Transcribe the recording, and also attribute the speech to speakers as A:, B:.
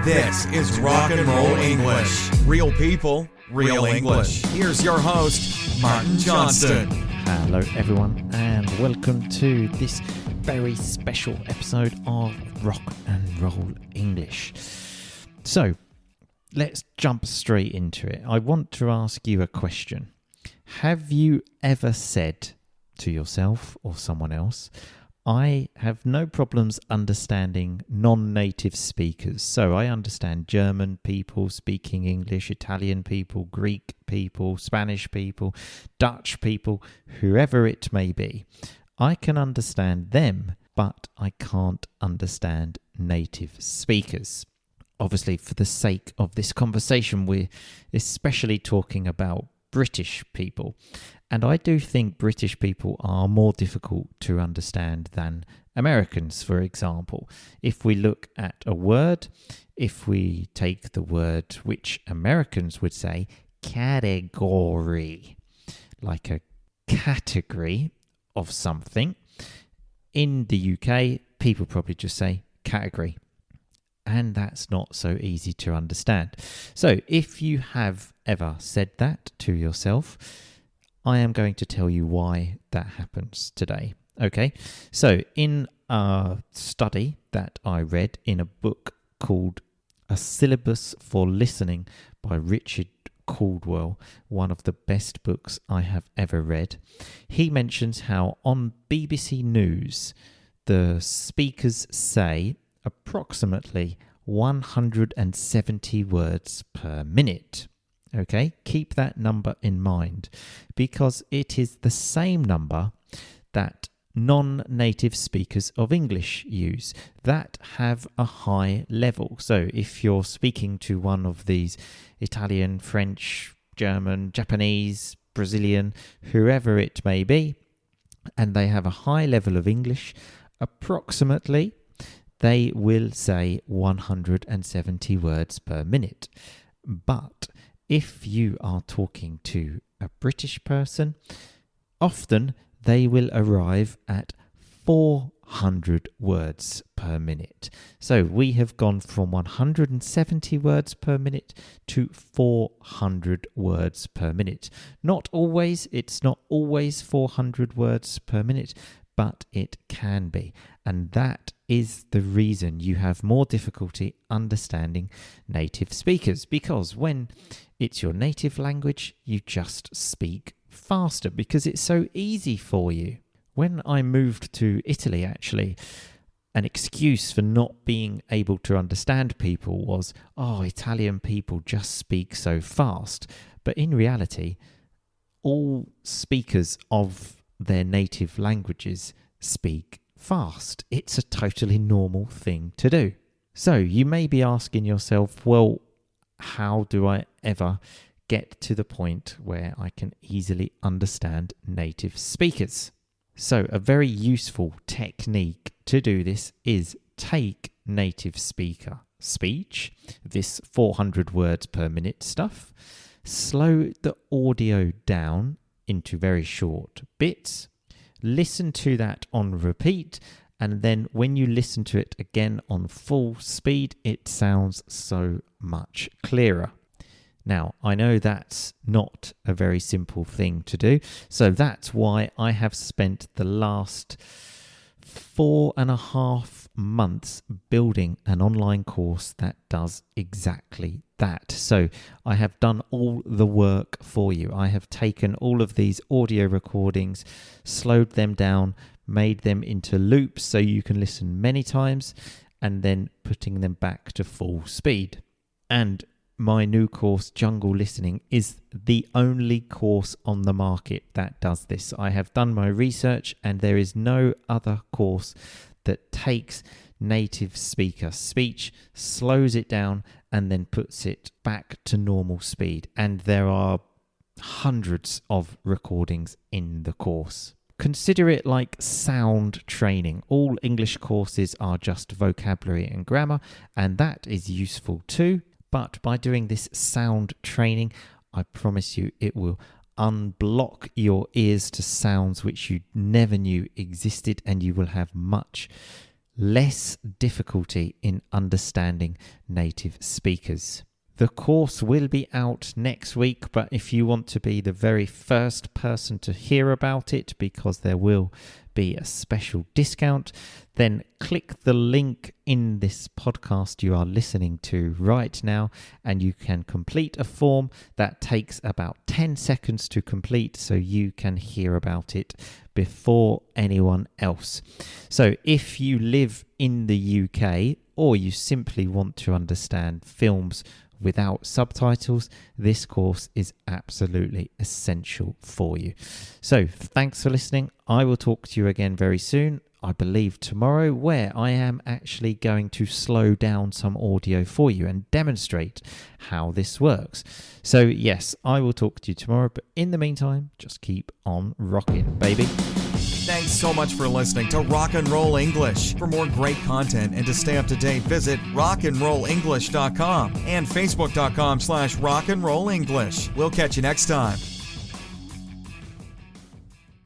A: This is Rock and Roll English. Real people, real English. Here's your host, Martin Johnston.
B: Hello everyone and welcome to this very special episode of Rock and Roll English. So, let's jump straight into it. I want to ask you a question. Have you ever said to yourself or someone else, I have no problems understanding non-native speakers. So I understand German people speaking English, Italian people, Greek people, Spanish people, Dutch people, whoever it may be. I can understand them, but I can't understand native speakers. Obviously, for the sake of this conversation, we're especially talking about British people. And I do think British people are more difficult to understand than Americans, for example. If we look at a word, if we take the word which Americans would say, category, like a category of something, in the UK, people probably just say category. And that's not so easy to understand. So if you have ever said that to yourself, I am going to tell you why that happens today. Okay, so in a study that I read in a book called A Syllabus for Listening by Richard Caldwell, one of the best books I have ever read, he mentions how on BBC News, the speakers say approximately 170 words per minute. Okay, keep that number in mind because it is the same number that non-native speakers of English use that have a high level. So if you're speaking to one of these Italian, French, German, Japanese, Brazilian, whoever it may be, and they have a high level of English, approximately they will say 170 words per minute. But if you are talking to a British person, often they will arrive at 400 words per minute. So we have gone from 170 words per minute to 400 words per minute. It's not always 400 words per minute, but it can be. And that is the reason you have more difficulty understanding native speakers, because when it's your native language, you just speak faster because it's so easy for you. When I moved to Italy, actually, an excuse for not being able to understand people was, Italian people just speak so fast. But in reality, all speakers of their native languages speak fast. It's a totally normal thing to do. So you may be asking yourself, well, how do I ever get to the point where I can easily understand native speakers? So a very useful technique to do this is take native speaker speech, this 400 words per minute stuff, slow the audio down into very short bits, listen to that on repeat, and then when you listen to it again on full speed, it sounds so much clearer. Now, I know that's not a very simple thing to do, so that's why I have spent the last 4.5 months building an online course that does exactly that. So I have done all the work for you. I have taken all of these audio recordings, slowed them down, made them into loops so you can listen many times, and then putting them back to full speed. And my new course, Jungle Listening, is the only course on the market that does this. I have done my research and there is no other course that takes native speaker speech, slows it down, and then puts it back to normal speed. And there are hundreds of recordings in the course. Consider it like sound training. All English courses are just vocabulary and grammar, and that is useful too. But by doing this sound training, I promise you it will unblock your ears to sounds which you never knew existed, and you will have much less difficulty in understanding native speakers. The course will be out next week, but if you want to be the very first person to hear about it, because there will be a special discount, then click the link in this podcast you are listening to right now, and you can complete a form that takes about 10 seconds to complete, so you can hear about it before anyone else. So if you live in the UK, or you simply want to understand films without subtitles, this course is absolutely essential for you. So thanks for listening. I will talk to you again very soon, I believe tomorrow, where I am actually going to slow down some audio for you and demonstrate how this works. So yes, I will talk to you tomorrow, but in the meantime, just keep on rocking, baby.
A: Thanks so much for listening to Rock and Roll English. For more great content and to stay up to date, visit rockandrollenglish.com and facebook.com/rockandrollenglish. We'll catch you next time.